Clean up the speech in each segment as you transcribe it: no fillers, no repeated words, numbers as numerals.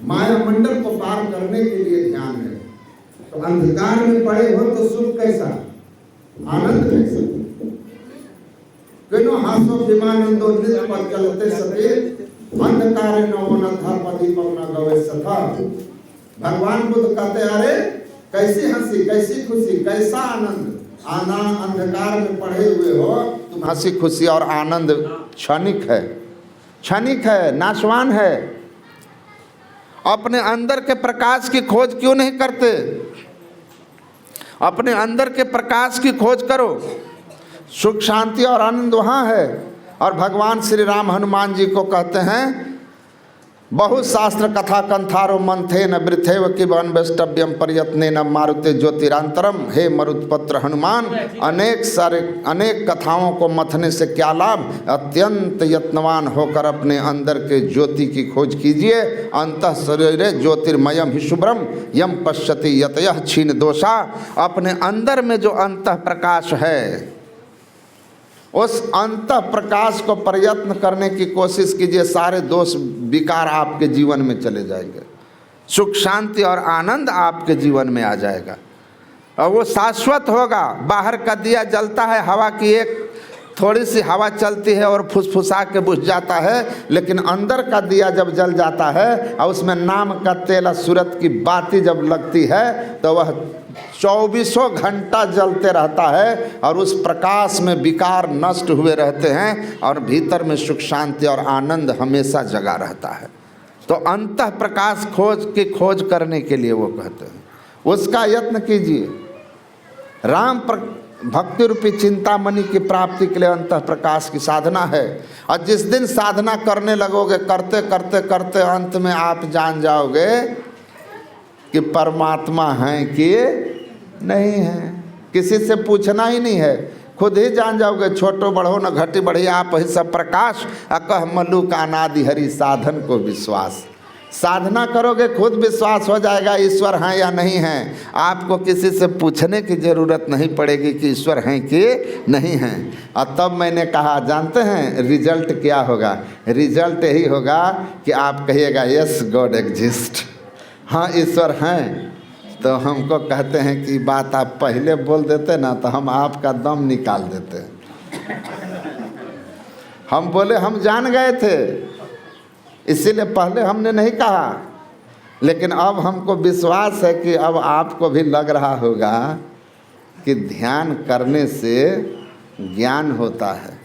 माया मंडल को पार करने के लिए ध्यान है। तो अंधकार में पड़े हो तो सुख कैसा, आनंद कैसा। किनो हासो विमानंदो निज पर चलते सके, अंधकार न धर्मदीप न गवे सखा। भगवान बुद्ध कहते अरे कैसी हंसी, कैसी खुशी, कैसा आनंद। अंधकार में पड़े हुए हो तुम, हंसी खुशी और आनंद क्षणिक है, क्षणिक है, नाशवान है। अपने अंदर के प्रकाश की खोज क्यों नहीं करते? अपने अंदर के प्रकाश की खोज करो। सुख शांति और आनंद वहाँ है। और भगवान श्री राम हनुमान जी को कहते हैं बहुत शास्त्र कथा कंथारो मंथे न वृथेव किवन वैष्टव्यम प्रयत्ने न मारुते ज्योतिरांतरम। हे मरुत्पुत्र हनुमान, अनेक कथाओं को मथने से क्या लाभ। अत्यंत यत्नवान होकर अपने अंदर के ज्योति की खोज कीजिए। अंतः शरीरे ज्योतिर्मयम ही शुभ्रम यम पश्यति यतयः क्षीण दोषा। अपने अंदर में जो अंतः प्रकाश है, उस अंतः प्रकाश को प्रयत्न करने की कोशिश कीजिए। सारे दोष विकार आपके जीवन में चले जाएंगे। सुख शांति और आनंद आपके जीवन में आ जाएगा और वो शाश्वत होगा। बाहर का दिया जलता है, हवा की एक थोड़ी सी हवा चलती है और फुसफुसा के बुझ जाता है, लेकिन अंदर का दिया जब जल जाता है और उसमें नाम का तेल सूरत की बाती जब लगती है तो वह 24 घंटा जलते रहता है और उस प्रकाश में विकार नष्ट हुए रहते हैं और भीतर में सुख शांति और आनंद हमेशा जगा रहता है। तो अंतः प्रकाश खोज करने के लिए वो कहते हैं उसका यत्न कीजिए। राम भक्ति रूपी चिंतामणि की प्राप्ति के लिए अंतः प्रकाश की साधना है। और जिस दिन साधना करने लगोगे, करते करते करते अंत में आप जान जाओगे कि परमात्मा है कि नहीं है। किसी से पूछना ही नहीं है, खुद ही जान जाओगे। छोटो बढ़ो न घटी बढ़ी, आप ही सब प्रकाश अकह मल्लू का अनादि हरि साधन को विश्वास। साधना करोगे खुद विश्वास हो जाएगा ईश्वर हैं या नहीं हैं। आपको किसी से पूछने की ज़रूरत नहीं पड़ेगी कि ईश्वर हैं कि नहीं हैं। और तब मैंने कहा जानते हैं रिजल्ट क्या होगा? रिजल्ट यही होगा कि आप कहिएगा यस गॉड एग्जिस्ट, हाँ ईश्वर हैं। तो हमको कहते हैं कि बात आप पहले बोल देते ना तो हम आपका दम निकाल देते। हम बोले हम जान गए थे, इसीलिए पहले हमने नहीं कहा। लेकिन अब हमको विश्वास है कि अब आपको भी लग रहा होगा कि ध्यान करने से ज्ञान होता है,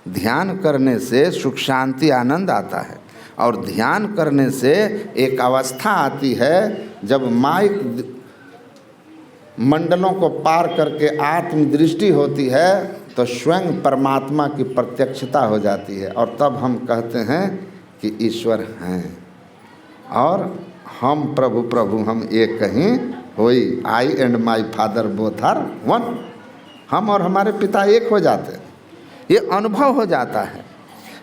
ध्यान करने से सुख शांति आनंद आता है। और ध्यान करने से एक अवस्था आती है जब माइक मंडलों को पार करके आत्मदृष्टि होती है तो स्वयं परमात्मा की प्रत्यक्षता हो जाती है। और तब हम कहते हैं कि ईश्वर हैं और हम प्रभु प्रभु हम एक ही होई। I and my father both are one. हम और हमारे पिता एक हो जाते हैं, ये अनुभव हो जाता है।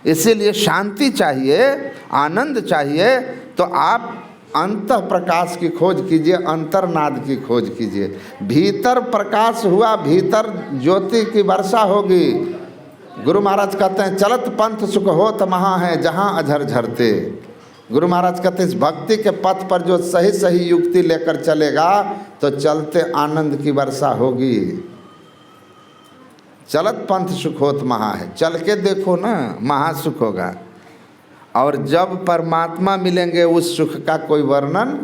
इसीलिए शांति चाहिए, आनंद चाहिए तो आप अंतः प्रकाश की खोज कीजिए, अंतर्नाद की खोज कीजिए। भीतर प्रकाश हुआ, भीतर ज्योति की वर्षा होगी। गुरु महाराज कहते हैं चलत पंथ सुख होत महा है जहाँ अझर झरते। गुरु महाराज कहते हैं इस भक्ति के पथ पर जो सही सही युक्ति लेकर चलेगा तो चलते आनंद की वर्षा होगी। चलत पंथ सुख होत महा है, चल के देखो ना, महासुख होगा। और जब परमात्मा मिलेंगे उस सुख का कोई वर्णन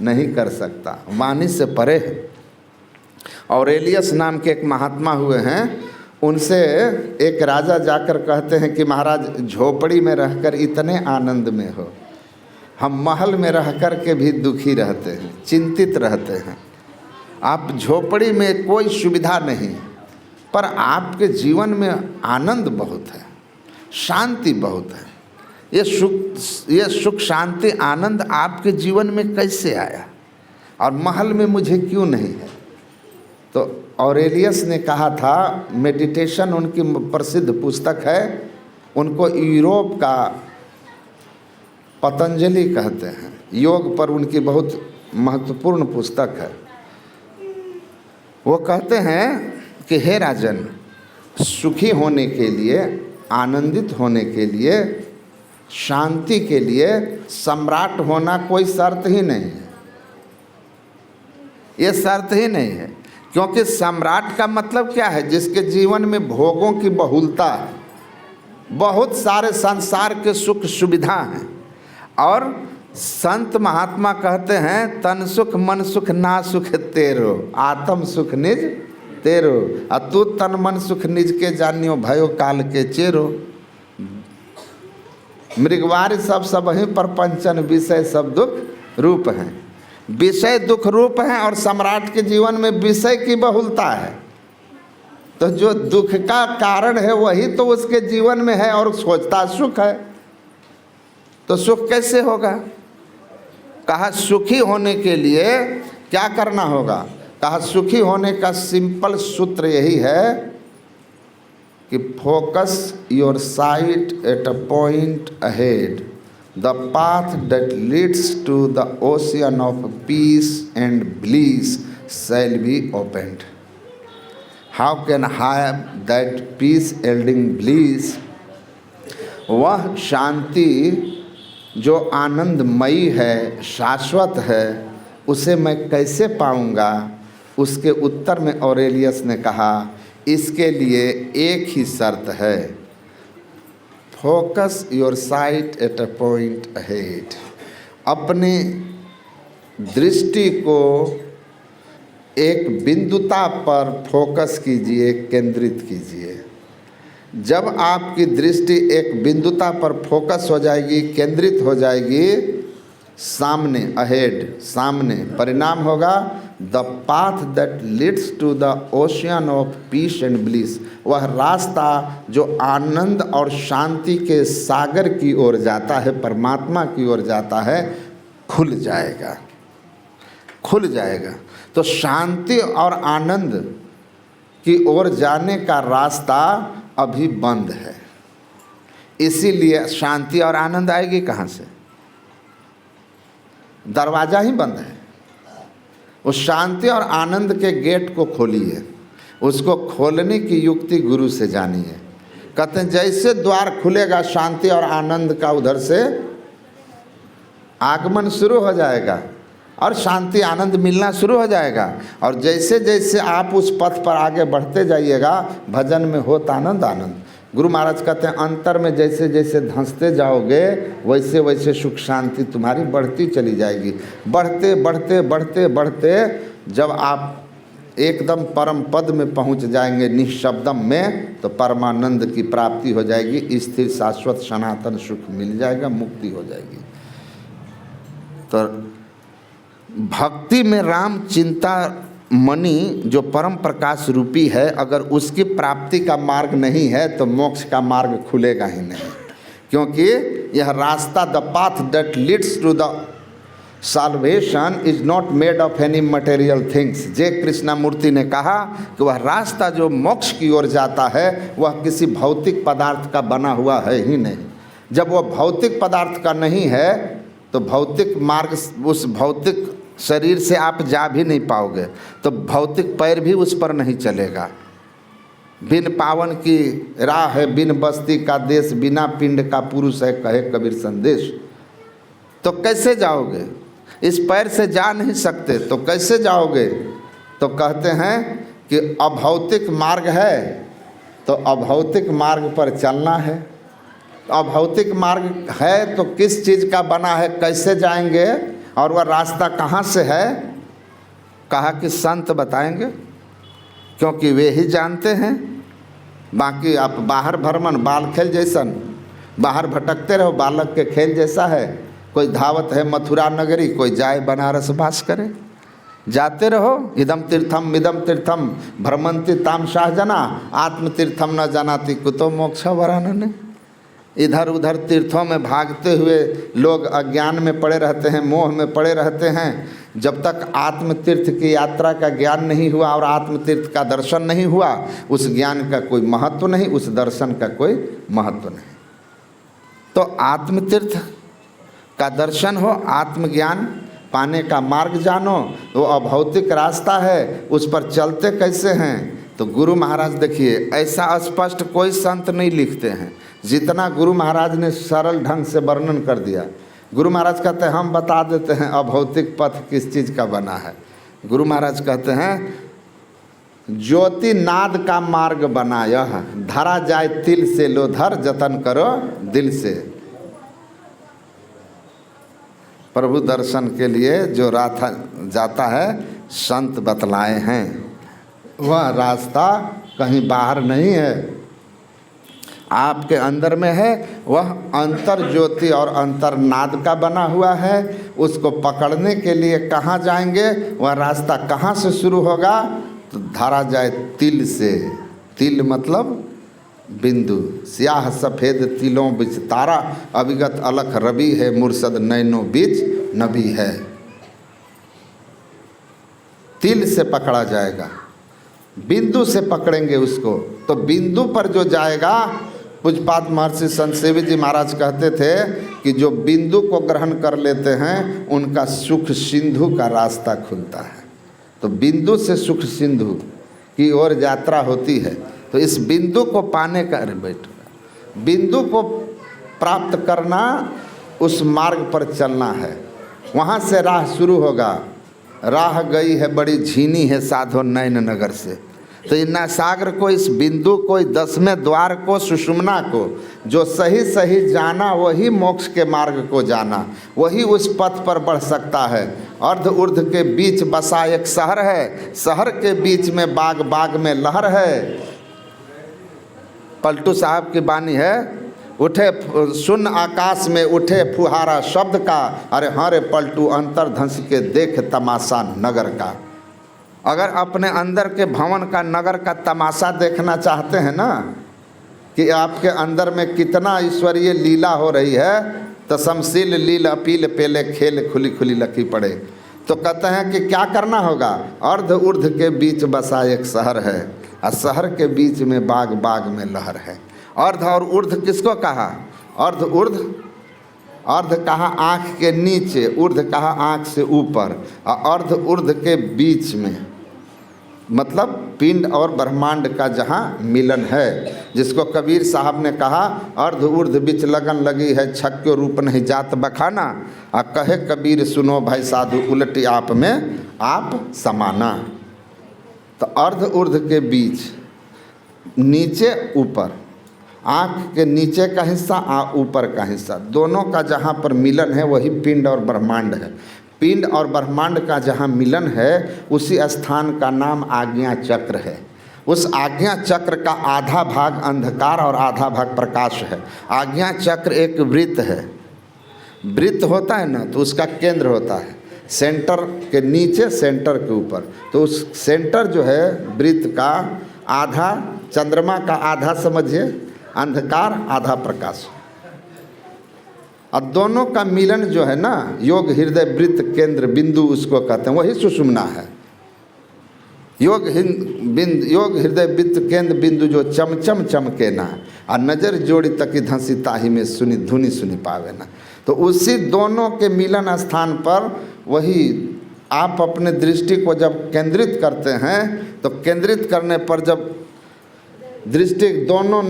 नहीं कर सकता, वाणी से परे है। ऑरेलियस नाम के एक महात्मा हुए हैं, उनसे एक राजा जाकर कहते हैं कि महाराज झोपड़ी में रहकर इतने आनंद में हो, हम महल में रहकर के भी दुखी रहते हैं, चिंतित रहते हैं। आप झोपड़ी में कोई सुविधा नहीं, पर आपके जीवन में आनंद बहुत है, शांति बहुत है। ये सुख शांति आनंद आपके जीवन में कैसे आया और महल में मुझे क्यों नहीं है? तो ऑरेलियस ने कहा था, मेडिटेशन उनकी प्रसिद्ध पुस्तक है, उनको यूरोप का पतंजलि कहते हैं, योग पर उनकी बहुत महत्वपूर्ण पुस्तक है। वो कहते हैं कि हे राजन, सुखी होने के लिए, आनंदित होने के लिए शांति के लिए सम्राट होना कोई शर्त ही नहीं है, ये शर्त ही नहीं है। क्योंकि सम्राट का मतलब क्या है? जिसके जीवन में भोगों की बहुलता है, बहुत सारे संसार के सुख सुविधा हैं। और संत महात्मा कहते हैं तन सुख मन सुख ना सुख तेरो, आत्म सुख निज तेरो, और तू तन मन सुख निज के जानियो भयो काल के चेरो। मृगवारी सब ही प्रपंचन, विषय सब दुख रूप हैं। विषय दुख रूप हैं और सम्राट के जीवन में विषय की बहुलता है। तो जो दुख का कारण है वही तो उसके जीवन में है और सोचता सुख है, तो सुख कैसे होगा? कहा सुखी होने के लिए क्या करना होगा? कहा सुखी होने का सिंपल सूत्र यही है कि focus your sight at a point ahead, the path that leads to the ocean of peace and bliss shall be opened. How can have that peace yielding bliss? वह शांति जो आनंदमयी है, शाश्वत है, उसे मैं कैसे पाऊंगा? उसके उत्तर में ऑरेलियस ने कहा इसके लिए एक ही शर्त है, focus your sight at a point ahead. अपनी दृष्टि को एक बिंदुता पर फोकस कीजिए, केंद्रित कीजिए। जब आपकी दृष्टि एक बिंदुता पर फोकस हो जाएगी, केंद्रित हो जाएगी, सामने अहेड, सामने परिणाम होगा the path that leads to the ocean of peace and bliss. वह रास्ता जो आनंद और शांति के सागर की ओर जाता है, परमात्मा की ओर जाता है, खुल जाएगा, खुल जाएगा। तो शांति और आनंद की ओर जाने का रास्ता अभी बंद है। इसीलिए शांति और आनंद आएगी कहाँ से? दरवाज़ा ही बंद है। उस शांति और आनंद के गेट को खोलिए, उसको खोलने की युक्ति गुरु से जानिए। कहते हैं जैसे द्वार खुलेगा शांति और आनंद का, उधर से आगमन शुरू हो जाएगा और शांति आनंद मिलना शुरू हो जाएगा। और जैसे जैसे आप उस पथ पर आगे बढ़ते जाइएगा, भजन में होता आनंद आनंद। गुरु महाराज कहते हैं अंतर में जैसे जैसे धंसते जाओगे वैसे वैसे सुख शांति तुम्हारी बढ़ती चली जाएगी। बढ़ते बढ़ते बढ़ते बढ़ते जब आप एकदम परम पद में पहुंच जाएंगे, निःशब्दम में, तो परमानंद की प्राप्ति हो जाएगी, स्थिर शाश्वत सनातन सुख मिल जाएगा, मुक्ति हो जाएगी। तो भक्ति में राम चिंता मणि जो परम प्रकाश रूपी है, अगर उसकी प्राप्ति का मार्ग नहीं है तो मोक्ष का मार्ग खुलेगा ही नहीं। क्योंकि यह रास्ता, the path that leads to the salvation is not made of any material things. J Krishnamurti ने कहा कि वह रास्ता जो मोक्ष की ओर जाता है वह किसी भौतिक पदार्थ का बना हुआ है ही नहीं। जब वह भौतिक पदार्थ का नहीं है तो भौतिक मार्ग, उस भौतिक शरीर से आप जा भी नहीं पाओगे, तो भौतिक पैर भी उस पर नहीं चलेगा। बिन पावन की राह है, बिन बस्ती का देश, बिना पिंड का पुरुष है, कहे कबीर संदेश। तो कैसे जाओगे? इस पैर से जा नहीं सकते, तो कैसे जाओगे? तो कहते हैं कि अभौतिक मार्ग है, तो अभौतिक मार्ग पर चलना है। अभौतिक मार्ग है तो किस चीज़ का बना है, कैसे जाएंगे, और वह रास्ता कहाँ से है? कहा कि संत बताएंगे, क्योंकि वे ही जानते हैं। बाकी आप बाहर भ्रमण बाल खेल जैसन, बाहर भटकते रहो, बालक के खेल जैसा है। कोई धावत है मथुरा नगरी, कोई जाए बनारस वास करे, जाते रहो। इदम तीर्थम इदम तीर्थम भ्रमंती ताम शाहजना, आत्म तीर्थम न जानाति कुतो मोक्ष वरानने। इधर उधर तीर्थों में भागते हुए लोग अज्ञान में पड़े रहते हैं, मोह में पड़े रहते हैं। जब तक आत्म तीर्थ की यात्रा का ज्ञान नहीं हुआ और आत्म तीर्थ का दर्शन नहीं हुआ, उस ज्ञान का कोई महत्व नहीं, उस दर्शन का कोई महत्व नहीं। तो आत्म तीर्थ का दर्शन हो, आत्मज्ञान पाने का मार्ग जानो। वो अभौतिक रास्ता है, उस पर चलते कैसे हैं? तो गुरु महाराज देखिए ऐसा स्पष्ट कोई संत नहीं लिखते हैं जितना गुरु महाराज ने सरल ढंग से वर्णन कर दिया। गुरु महाराज कहते हैं हम बता देते हैं अभौतिक पथ किस चीज़ का बना है। गुरु महाराज कहते हैं ज्योति नाद का मार्ग बना यह, धरा जाए तिल से लोधर, जतन करो दिल से। प्रभु दर्शन के लिए जो रास्ता जाता है संत बतलाए हैं, वह रास्ता कहीं बाहर नहीं है, आपके अंदर में है। वह अंतर ज्योति और अंतर नाद का बना हुआ है। उसको पकड़ने के लिए कहाँ जाएंगे, वह रास्ता कहाँ से शुरू होगा, तो धरा जाए तिल से। तिल मतलब बिंदु, स्याह सफ़ेद तिलों बिच तारा, अविगत अलख रवि है, मुर्शद नैनो बीच नबी है। तिल से पकड़ा जाएगा, बिंदु से पकड़ेंगे उसको। तो बिंदु पर जो जाएगा, पूज्यपाद महर्षि संत सेवी जी महाराज कहते थे कि जो बिंदु को ग्रहण कर लेते हैं उनका सुख सिंधु का रास्ता खुलता है। तो बिंदु से सुख सिंधु की ओर यात्रा होती है। तो इस बिंदु को पाने का, बिंदु को प्राप्त करना, उस मार्ग पर चलना है। वहाँ से राह शुरू होगा। राह गई है बड़ी झीनी है साधो नैन नगर से। तो इन सागर को, इस बिंदु को, इस 10वें द्वार को, सुषुम्ना को जो सही सही जाना वही मोक्ष के मार्ग को जाना, वही उस पथ पर बढ़ सकता है। अर्ध ऊर्ध्व के बीच बसा एक शहर है, शहर के बीच में बाग, बाग में लहर है। पलटू साहब की बानी है, उठे शून्य आकाश में उठे फुहारा शब्द का, अरे हाँ रे पलटू अंतर धंस के देख तमाशा नगर का। अगर अपने अंदर के भवन का, नगर का तमाशा देखना चाहते हैं ना, कि आपके अंदर में कितना ईश्वरीय लीला हो रही है, तो समशील लील अपील पेले खेल खुली खुली लकी पड़े। तो कहते हैं कि क्या करना होगा, अर्ध ऊर्ध्व के बीच बसा एक शहर है, और शहर के बीच में बाग, बाग में लहर है। अर्ध और ऊर्ध्व किसको कहा, अर्ध ऊर्ध्व, अर्ध कहा आँख के नीचे, ऊर्ध्व कहा आँख से ऊपर, और अर्ध ऊर्ध्व के बीच में, मतलब पिंड और ब्रह्मांड का जहाँ मिलन है, जिसको कबीर साहब ने कहा अर्ध ऊर्ध्व बिच लगन लगी है, छक्यो रूप नहीं जात बखाना, और कहे कबीर सुनो भाई साधु उलटी आप में आप समाना। तो अर्ध ऊर्ध्व के बीच, नीचे ऊपर, आँख के नीचे का हिस्सा, ऊपर का हिस्सा, दोनों का जहाँ पर मिलन है वही पिंड और ब्रह्मांड है। पिंड और ब्रह्मांड का जहाँ मिलन है उसी स्थान का नाम आज्ञा चक्र है। उस आज्ञा चक्र का आधा भाग अंधकार और आधा भाग प्रकाश है। आज्ञा चक्र एक वृत्त है, वृत्त होता है ना, तो उसका केंद्र होता है सेंटर के नीचे, सेंटर के ऊपर। तो उस सेंटर जो है वृत्त का आधा, चंद्रमा का आधा समझिए अंधकार, आधा प्रकाश, और दोनों का मिलन जो है ना, योग हृदय वृत्त केंद्र बिंदु उसको कहते हैं, वही सुषुम्ना है। योग हृदय वृत्त केंद्र बिंदु जो चमचम चमके ना, और नजर जोड़ी तकी धंसी ताही में सुनी धुनी सुनी पावे ना। तो उसी दोनों के मिलन स्थान पर वही आप अपने दृष्टि को जब केंद्रित करते हैं, तो केंद्रित करने पर जब दृष्टि, दोनों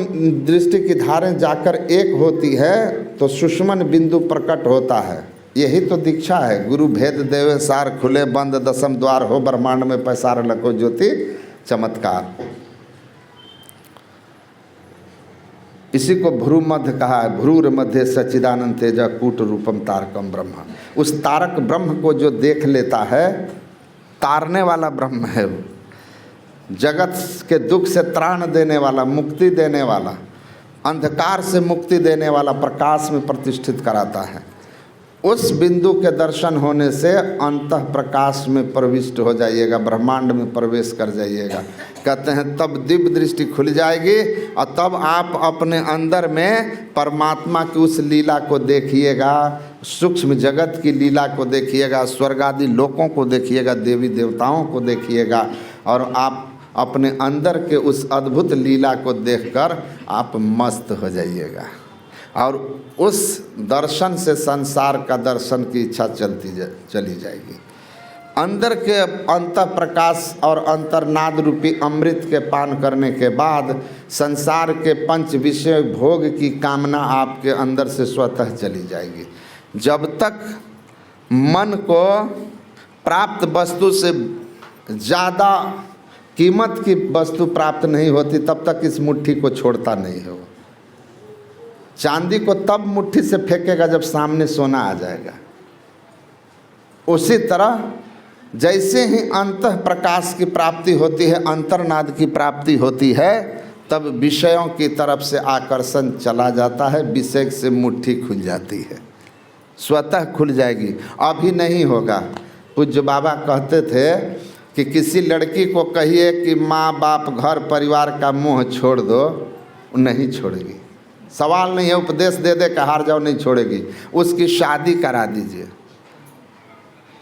दृष्टि की धारें जाकर एक होती है, तो सुषुम्न बिंदु प्रकट होता है। यही तो दीक्षा है। गुरु भेद देवे सार, खुले बंद दसम द्वार हो, ब्रह्मांड में पैसार लको ज्योति चमत्कार। इसी को भ्रू मध्य कहा है, भ्रूर मध्य सच्चिदानंद तेजा कूट रूपम तारकम ब्रह्म। उस तारक ब्रह्म को जो देख लेता है, तारने वाला ब्रह्म है वो, जगत के दुख से त्राण देने वाला, मुक्ति देने वाला, अंधकार से मुक्ति देने वाला, प्रकाश में प्रतिष्ठित कराता है। उस बिंदु के दर्शन होने से अंतः प्रकाश में प्रविष्ट हो जाइएगा, ब्रह्मांड में प्रवेश कर जाइएगा। कहते हैं तब दिव्य दृष्टि खुल जाएगी, और तब आप अपने अंदर में परमात्मा की उस लीला को देखिएगा, सूक्ष्म जगत की लीला को देखिएगा, स्वर्ग आदि लोकों को देखिएगा, देवी देवताओं को देखिएगा, और आप अपने अंदर के उस अद्भुत लीला को देखकर आप मस्त हो जाइएगा। और उस दर्शन से संसार का दर्शन की इच्छा चली जाएगी। अंदर के अंतः प्रकाश और अंतर्नाद रूपी अमृत के पान करने के बाद संसार के पंच विषय भोग की कामना आपके अंदर से स्वतः चली जाएगी। जब तक मन को प्राप्त वस्तु से ज़्यादा कीमत की वस्तु प्राप्त नहीं होती तब तक इस मुट्ठी को छोड़ता नहीं है। वो चांदी को तब मुट्ठी से फेंकेगा जब सामने सोना आ जाएगा। उसी तरह जैसे ही अंतः प्रकाश की प्राप्ति होती है, अंतर्नाद की प्राप्ति होती है, तब विषयों की तरफ से आकर्षण चला जाता है, विषय से मुट्ठी खुल जाती है, स्वतः खुल जाएगी। अभी नहीं होगा। पूज्य बाबा कहते थे कि किसी लड़की को कहिए कि माँ बाप घर परिवार का मोह छोड़ दो, नहीं छोड़ेगी। सवाल नहीं है, उपदेश दे दे कि हार जाओ, नहीं छोड़ेगी। उसकी शादी करा दीजिए,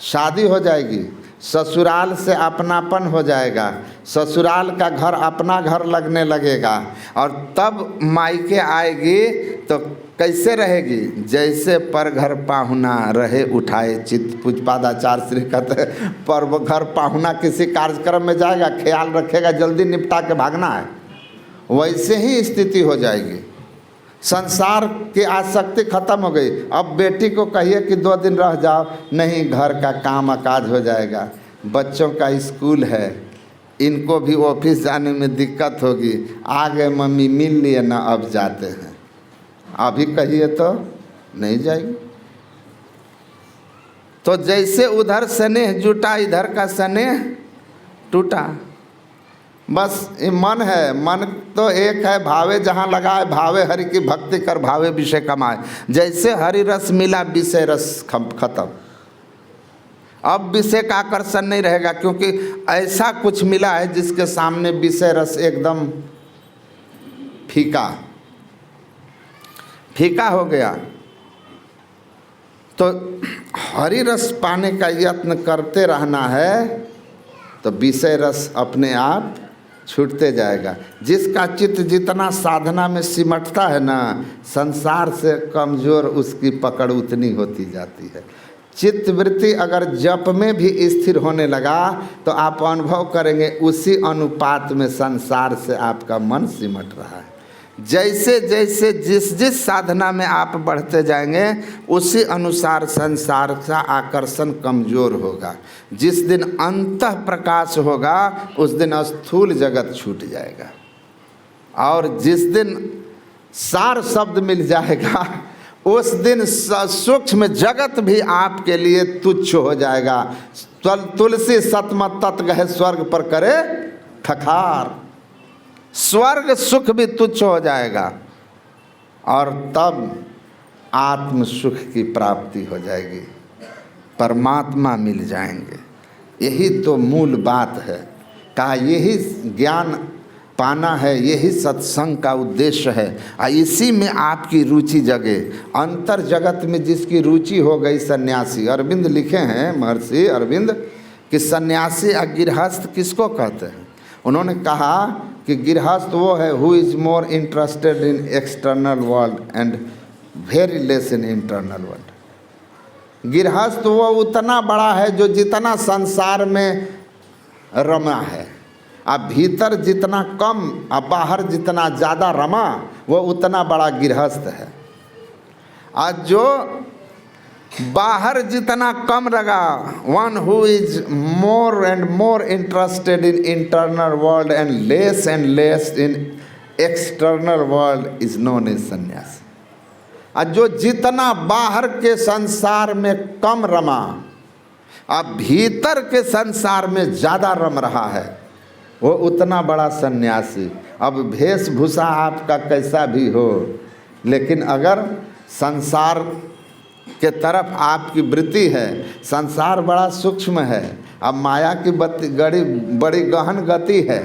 शादी हो जाएगी, ससुराल से अपनापन हो जाएगा, ससुराल का घर अपना घर लगने लगेगा, और तब मायके आएगी तो कैसे रहेगी? जैसे पर घर पाहुना रहे उठाए चित्त। पूज्यपादाचार्य श्री कहते हैं, पर घर पाहुना किसी कार्यक्रम में जाएगा, ख्याल रखेगा जल्दी निपटा के भागना है, वैसे ही स्थिति हो जाएगी। संसार की आसक्ति खत्म हो गई। अब बेटी को कहिए कि 2 दिन रह जाओ, नहीं, घर का काम काज हो जाएगा, बच्चों का स्कूल है, इनको भी ऑफिस जाने में दिक्कत होगी, आ गए मम्मी मिल लिए ना, अब जाते हैं। अभी कहिए तो नहीं जाएगी। तो जैसे उधर स्नेह जुटा, इधर का स्नेह टूटा। बस ये मन है, मन तो एक है, भावे जहाँ लगाए, भावे हरि की भक्ति कर, भावे विषय कमाए। जैसे हरि रस मिला, विषय रस खत्म। अब विषय का आकर्षण नहीं रहेगा, क्योंकि ऐसा कुछ मिला है जिसके सामने विषय रस एकदम फीका फीका हो गया। तो हरि रस पाने का यत्न करते रहना है, तो विषय रस अपने आप छूटते जाएगा। जिसका चित्त जितना साधना में सिमटता है ना, संसार से कमज़ोर उसकी पकड़ उतनी होती जाती है। चित्त वृत्ति अगर जप में भी स्थिर होने लगा तो आप अनुभव करेंगे उसी अनुपात में संसार से आपका मन सिमट रहा है। जैसे जैसे जिस साधना में आप बढ़ते जाएंगे उसी अनुसार संसार का आकर्षण कमज़ोर होगा। जिस दिन अंतः प्रकाश होगा उस दिन स्थूल जगत छूट जाएगा, और जिस दिन सार शब्द मिल जाएगा उस दिन सूक्ष्म जगत भी आपके लिए तुच्छ हो जाएगा। तुलसी सतमत तत् गहे स्वर्ग पर करे ठठार, स्वर्ग सुख भी तुच्छ हो जाएगा, और तब आत्म सुख की प्राप्ति हो जाएगी, परमात्मा मिल जाएंगे। यही तो मूल बात है। कहा यही ज्ञान पाना है, यही सत्संग का उद्देश्य है, और इसी में आपकी रुचि जगे। अंतर जगत में जिसकी रुचि हो गई सन्यासी, अरविंद लिखे हैं, महर्षि अरविंद, कि सन्यासी और गृहस्थ किसको कहते हैं? उन्होंने कहा कि गृहस्थ वो है who is more interested in external world and very less in internal world. गृहस्थ वो उतना बड़ा है जो जितना संसार में रमा है, अब भीतर जितना कम और बाहर जितना ज़्यादा रमा, वो उतना बड़ा गृहस्थ है। आज जो बाहर जितना कम लगा, one who is more and more interested in internal world and less in external world is known as sannyasi. आज जो जितना बाहर के संसार में कम रमा, अब भीतर के संसार में ज़्यादा रम रहा है, वो उतना बड़ा सन्यासी। अब वेशभूषा आपका कैसा भी हो, लेकिन अगर संसार के तरफ आपकी वृत्ति है, संसार बड़ा सूक्ष्म है, अब माया की बड़ी गहन गति है।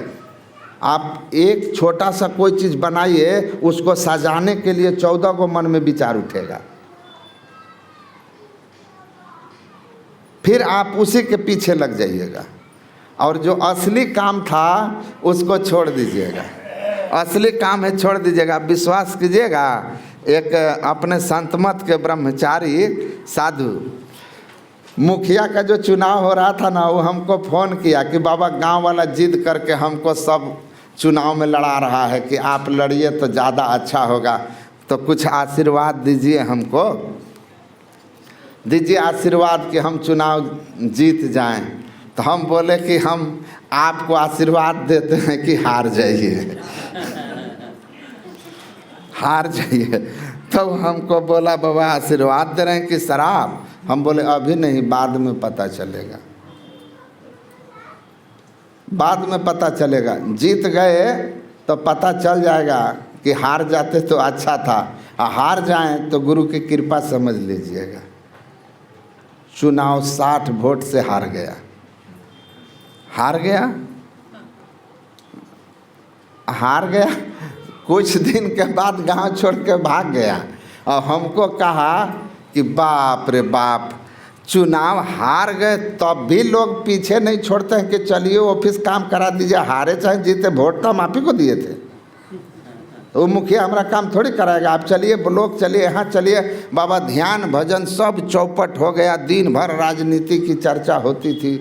आप एक छोटा सा कोई चीज़ बनाइए, उसको सजाने के लिए 14 को मन में विचार उठेगा, फिर आप उसी के पीछे लग जाइएगा, और जो असली काम था उसको छोड़ दीजिएगा। असली काम है छोड़ दीजिएगा। विश्वास कीजिएगा, एक अपने संतमत के ब्रह्मचारी साधु मुखिया का जो चुनाव हो रहा था ना, वो हमको फ़ोन किया कि बाबा गांव वाला जिद करके हमको सब चुनाव में लड़ा रहा है कि आप लड़िए तो ज़्यादा अच्छा होगा, तो कुछ आशीर्वाद दीजिए, हमको दीजिए आशीर्वाद कि हम चुनाव जीत जाएं। तो हम बोले कि हम आपको आशीर्वाद देते हैं कि हार जाइए हार जाइए। तो हमको बोला बाबा आशीर्वाद दे रहे हैं कि शराब? हम बोले अभी नहीं, बाद में पता चलेगा, बाद में पता चलेगा। जीत गए तो पता चल जाएगा कि हार जाते तो अच्छा था, और हार जाएं तो गुरु की कृपा समझ लीजिएगा। चुनाव 60 वोट से हार गया, हार गया, हार गया। कुछ दिन के बाद गांव छोड़ के भाग गया और हमको कहा कि बाप रे बाप, चुनाव हार गए तब भी लोग पीछे नहीं छोड़ते हैं कि चलिए ऑफिस काम करा दीजिए, हारे चाहे जीते वोट तो हम आप ही को दिए थे। तो मुखिया हमारा काम थोड़ी कराएगा, आप चलिए ब्लॉक चलिए, यहाँ चलिए। बाबा ध्यान भजन सब चौपट हो गया, दिन भर राजनीति की चर्चा होती थी।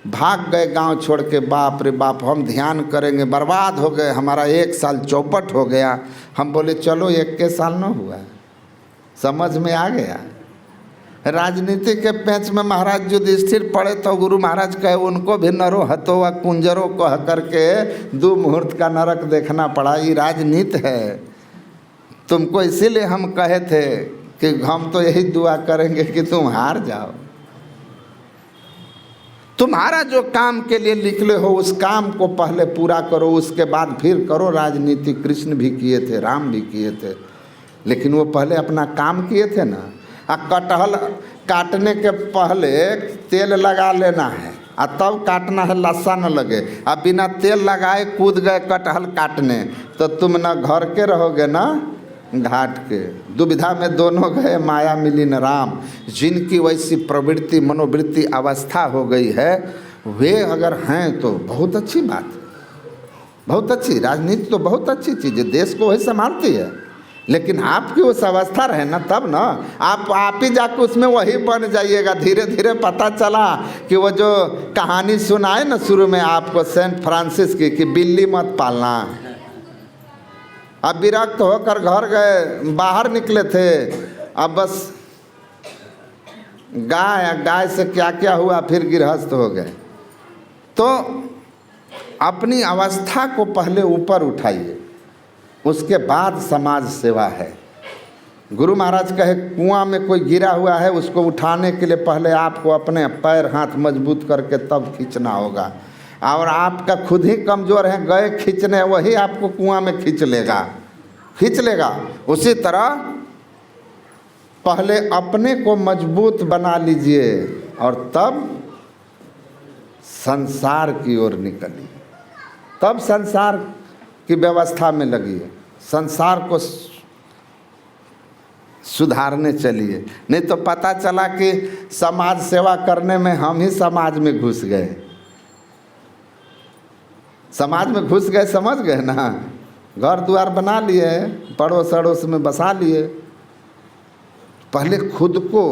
भाग गए गांव छोड़ के, बाप रे बाप हम ध्यान करेंगे, बर्बाद हो गए, हमारा 1 साल चौपट हो गया। हम बोले चलो 1 साल न हुआ, समझ में आ गया। राजनीति के पेंच में महाराज युधिष्ठिर पड़े तो गुरु महाराज कहे उनको भी नरो हतो व कुंजरो कह करके 2 मुहूर्त का नरक देखना पड़ा। ये राजनीति है, तुमको इसीलिए हम कहे थे कि हम तो यही दुआ करेंगे कि तुम हार जाओ। तुम्हारा जो काम के लिए निकले हो उस काम को पहले पूरा करो, उसके बाद फिर करो राजनीति। कृष्ण भी किए थे, राम भी किए थे, लेकिन वो पहले अपना काम किए थे ना। कटहल काटने के पहले तेल लगा लेना है और तब काटना है, लस्सा न लगे। अब बिना तेल लगाए कूद गए कटहल काटने तो तुम न घर के रहोगे ना घाट के। दुविधा में दोनों गए, माया मिली न राम। जिनकी वैसी प्रवृत्ति मनोवृत्ति अवस्था हो गई है, वे अगर हैं तो बहुत अच्छी बात है, बहुत अच्छी। राजनीति तो बहुत अच्छी चीज़ है, देश को वही संभालती है। लेकिन आपकी उस अवस्था रहे ना, तब ना आप ही जाकर उसमें वही बन जाइएगा। धीरे धीरे पता चला कि वो जो कहानी सुनाए ना शुरू में आपको सेंट फ्रांसिस की कि बिल्ली मत पालना। अब विरक्त होकर घर गए, बाहर निकले थे, अब बस गाय से क्या क्या हुआ, फिर गृहस्थ हो गए। तो अपनी अवस्था को पहले ऊपर उठाइए, उसके बाद समाज सेवा है। गुरु महाराज कहे कुआं में कोई गिरा हुआ है, उसको उठाने के लिए पहले आपको अपने पैर हाथ मजबूत करके तब खींचना होगा। और आपका खुद ही कमज़ोर है, गए खींचने, वही आपको कुआं में खींच लेगा। उसी तरह पहले अपने को मजबूत बना लीजिए और तब संसार की ओर निकलिए, तब संसार की व्यवस्था में लगिए, संसार को सुधारने चलिए। नहीं तो पता चला कि समाज सेवा करने में हम ही समाज में घुस गए, समाज में घुस गए, समझ गए ना। घर द्वार बना लिए, पड़ोस अड़ोस में बसा लिए। पहले खुद को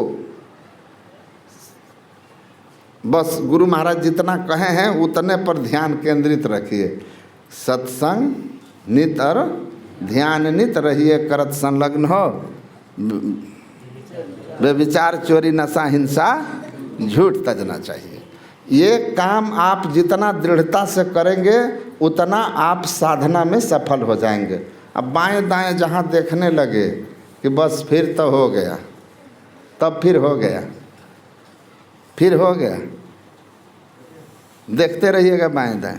बस गुरु महाराज जितना कहे हैं उतने पर ध्यान केंद्रित रखिए। सत्संग नित और ध्यान नित रहिए, करत संलग्न हो। व्यभिचार चोरी नशा हिंसा झूठ तजना चाहिए। ये काम आप जितना दृढ़ता से करेंगे उतना आप साधना में सफल हो जाएंगे। अब बाएं दाएं जहाँ देखने लगे कि बस फिर तो हो गया, तब फिर हो गया, फिर हो गया, देखते रहिएगा बाएं दाएं।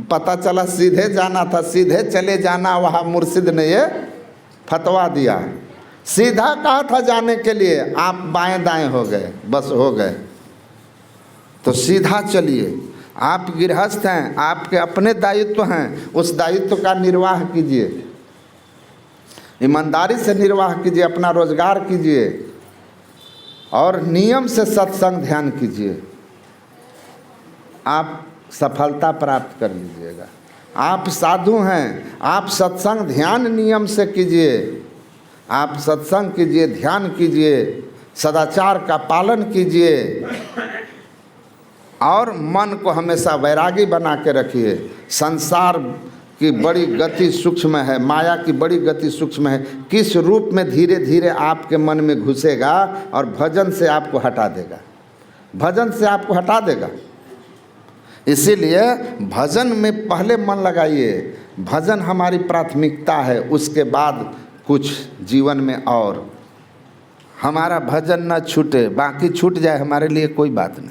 पता चला सीधे जाना था, सीधे चले जाना, वहाँ मुर्शिद ने ये फतवा दिया। सीधा कहा था जाने के लिए, आप बाएं दाएं हो गए, बस हो गए। तो सीधा चलिए। आप गृहस्थ हैं, आपके अपने दायित्व हैं, उस दायित्व का निर्वाह कीजिए, ईमानदारी से निर्वाह कीजिए, अपना रोजगार कीजिए और नियम से सत्संग ध्यान कीजिए। आप सफलता प्राप्त कर लीजिएगा। आप साधु हैं, आप सत्संग ध्यान नियम से कीजिए, आप सत्संग कीजिए, ध्यान कीजिए, सदाचार का पालन कीजिए और मन को हमेशा वैरागी बना के रखिए। संसार की बड़ी गति सूक्ष्म है, माया की बड़ी गति सूक्ष्म है। किस रूप में धीरे धीरे आपके मन में घुसेगा और भजन से आपको हटा देगा, भजन से आपको हटा देगा। इसीलिए भजन में पहले मन लगाइए, भजन हमारी प्राथमिकता है, उसके बाद कुछ जीवन में और। हमारा भजन न छूटे, बाकी छूट जाए हमारे लिए कोई बात नहीं,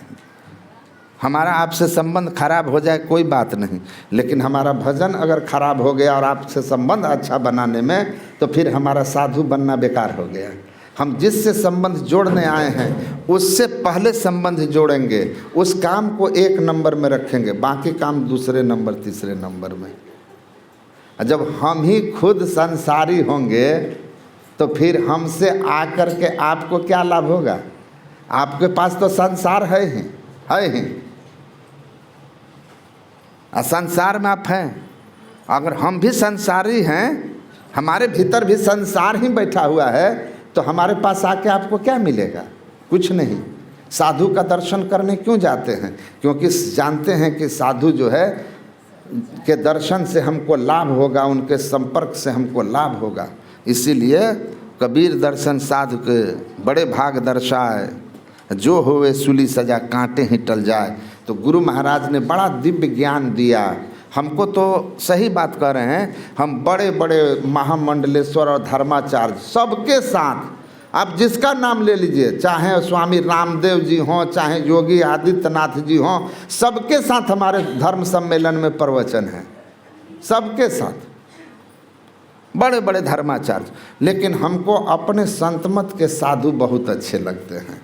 हमारा आपसे संबंध खराब हो जाए कोई बात नहीं, लेकिन हमारा भजन अगर खराब हो गया और आपसे संबंध अच्छा बनाने में, तो फिर हमारा साधु बनना बेकार हो गया। हम जिससे संबंध जोड़ने आए हैं उससे पहले संबंध जोड़ेंगे, उस काम को 1 नंबर में रखेंगे, बाकी काम दूसरे नंबर तीसरे नंबर में। जब हम ही खुद संसारी होंगे तो फिर हमसे आकर के आपको क्या लाभ होगा? आपके पास तो संसार है ही, संसार में आप हैं। अगर हम भी संसारी हैं, हमारे भीतर भी संसार ही बैठा हुआ है, तो हमारे पास आके आपको क्या मिलेगा? कुछ नहीं। साधु का दर्शन करने क्यों जाते हैं? क्योंकि जानते हैं कि साधु जो है के दर्शन से हमको लाभ होगा, उनके संपर्क से हमको लाभ होगा। इसीलिए कबीर दर्शन साधु के बड़े भाग दर्शाए, जो होवे सूली सजा कांटे ही टल जाए। तो गुरु महाराज ने बड़ा दिव्य ज्ञान दिया हमको। तो सही बात कह रहे हैं, हम बड़े बड़े महामंडलेश्वर और धर्माचार्य सबके साथ, आप जिसका नाम ले लीजिए, चाहे स्वामी रामदेव जी हों, चाहे योगी आदित्यनाथ जी हों, सबके साथ हमारे धर्म सम्मेलन में प्रवचन है, सबके साथ बड़े बड़े धर्माचार्य। लेकिन हमको अपने संतमत के साधु बहुत अच्छे लगते हैं।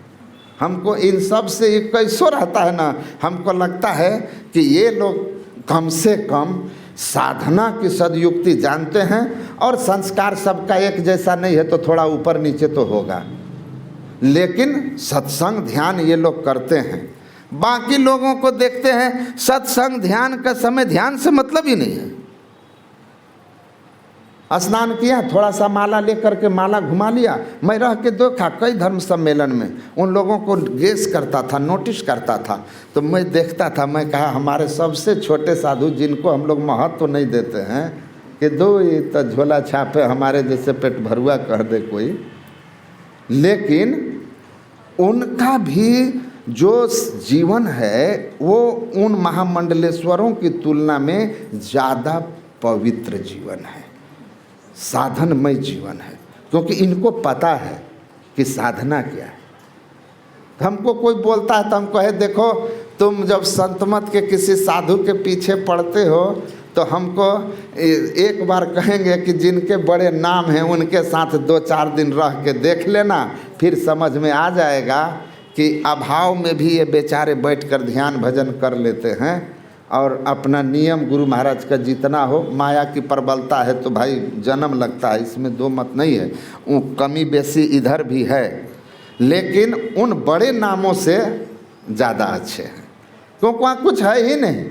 हमको इन सब से ये कैसो रहता है ना, हमको लगता है कि ये लोग कम से कम साधना की सदयुक्ति जानते हैं, और संस्कार सबका एक जैसा नहीं है तो थोड़ा ऊपर नीचे तो होगा, लेकिन सत्संग ध्यान ये लोग करते हैं। बाकी लोगों को देखते हैं सत्संग ध्यान का समय ध्यान से मतलब ही नहीं है। स्नान किया, थोड़ा सा माला लेकर के माला घुमा लिया। मैं रह के देखा कई धर्म सम्मेलन में, उन लोगों को गेस करता था, नोटिस करता था, तो मैं देखता था, मैं कहा हमारे सबसे छोटे साधु जिनको हम लोग महत्व तो नहीं देते हैं, कि दो ये तो झोला छापे हमारे जैसे पेट भरुआ कह दे कोई, लेकिन उनका भी जो जीवन है वो उन महामंडलेश्वरों की तुलना में ज़्यादा पवित्र जीवन है, साधनमय जीवन है, क्योंकि इनको पता है कि साधना क्या है। हमको कोई बोलता है तो हम कहे देखो तुम जब संतमत के किसी साधु के पीछे पड़ते हो तो हमको एक बार कहेंगे कि जिनके बड़े नाम हैं उनके साथ 2-4 दिन रह के देख लेना, फिर समझ में आ जाएगा कि अभाव में भी ये बेचारे बैठकर ध्यान भजन कर लेते हैं, और अपना नियम गुरु महाराज का जितना हो, माया की प्रबलता है तो भाई जन्म लगता है, इसमें दो मत नहीं है, वो कमी बेसी इधर भी है, लेकिन उन बड़े नामों से ज़्यादा अच्छे हैं, क्योंकि वहाँ कुछ है ही नहीं,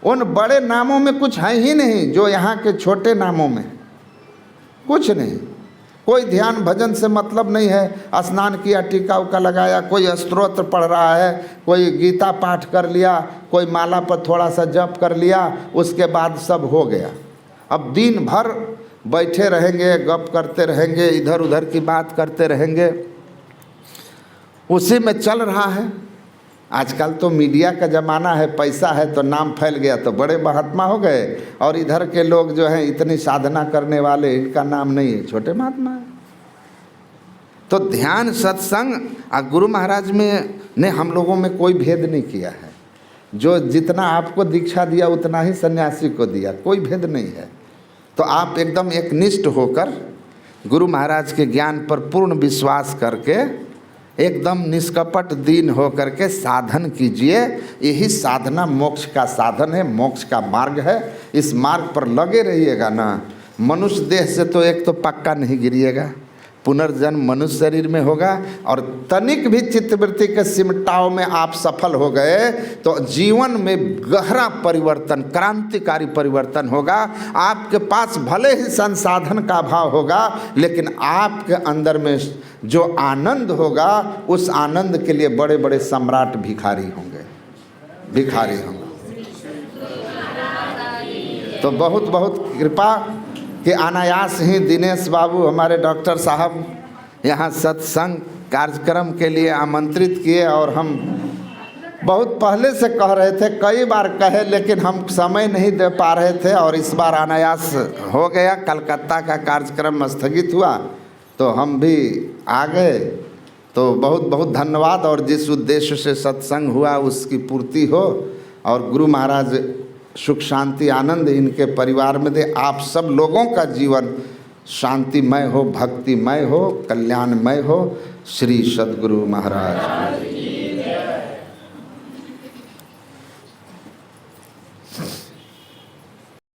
उन बड़े नामों में कुछ है ही नहीं जो यहाँ के छोटे नामों में, कुछ नहीं। कोई ध्यान भजन से मतलब नहीं है, स्नान किया, टीका उका लगाया, कोई स्तोत्र पढ़ रहा है, कोई गीता पाठ कर लिया, कोई माला पर थोड़ा सा जप कर लिया, उसके बाद सब हो गया। अब दिन भर बैठे रहेंगे, गप करते रहेंगे, इधर उधर की बात करते रहेंगे, उसी में चल रहा है। आजकल तो मीडिया का ज़माना है, पैसा है तो नाम फैल गया तो बड़े महात्मा हो गए, और इधर के लोग जो हैं इतनी साधना करने वाले, इनका नाम नहीं है, छोटे महात्मा है। तो ध्यान सत्संग गुरु महाराज ने हम लोगों में कोई भेद नहीं किया है, जो जितना आपको दीक्षा दिया उतना ही सन्यासी को दिया, कोई भेद नहीं है। तो आप एकदम एकनिष्ठ होकर गुरु महाराज के ज्ञान पर पूर्ण विश्वास करके एकदम निष्कपट दीन हो करके साधन कीजिए। यही साधना मोक्ष का साधन है, मोक्ष का मार्ग है। इस मार्ग पर लगे रहिएगा ना, मनुष्य देह से तो एक तो पक्का नहीं गिरिएगा, पुनर्जन्म मनुष्य शरीर में होगा और तनिक भी चित्तवृत्ति के सिमटाव में आप सफल हो गए तो जीवन में गहरा परिवर्तन, क्रांतिकारी परिवर्तन होगा। आपके पास भले ही संसाधन का अभाव होगा, लेकिन आपके अंदर में जो आनंद होगा उस आनंद के लिए बड़े बड़े सम्राट भिखारी होंगे। तो बहुत बहुत कृपा कि अनायास ही दिनेश बाबू हमारे डॉक्टर साहब यहाँ सत्संग कार्यक्रम के लिए आमंत्रित किए और हम बहुत पहले से कह रहे थे, कई बार कहे, लेकिन हम समय नहीं दे पा रहे थे और इस बार अनायास हो गया। कलकत्ता का कार्यक्रम स्थगित हुआ तो हम भी आ गए। तो बहुत बहुत धन्यवाद। और जिस उद्देश्य से सत्संग हुआ उसकी पूर्ति हो और गुरु महाराज सुख शांति आनंद इनके परिवार में दे। आप सब लोगों का जीवन शांतिमय हो, भक्तिमय हो, कल्याणमय हो। श्री सद्गुरु महाराज।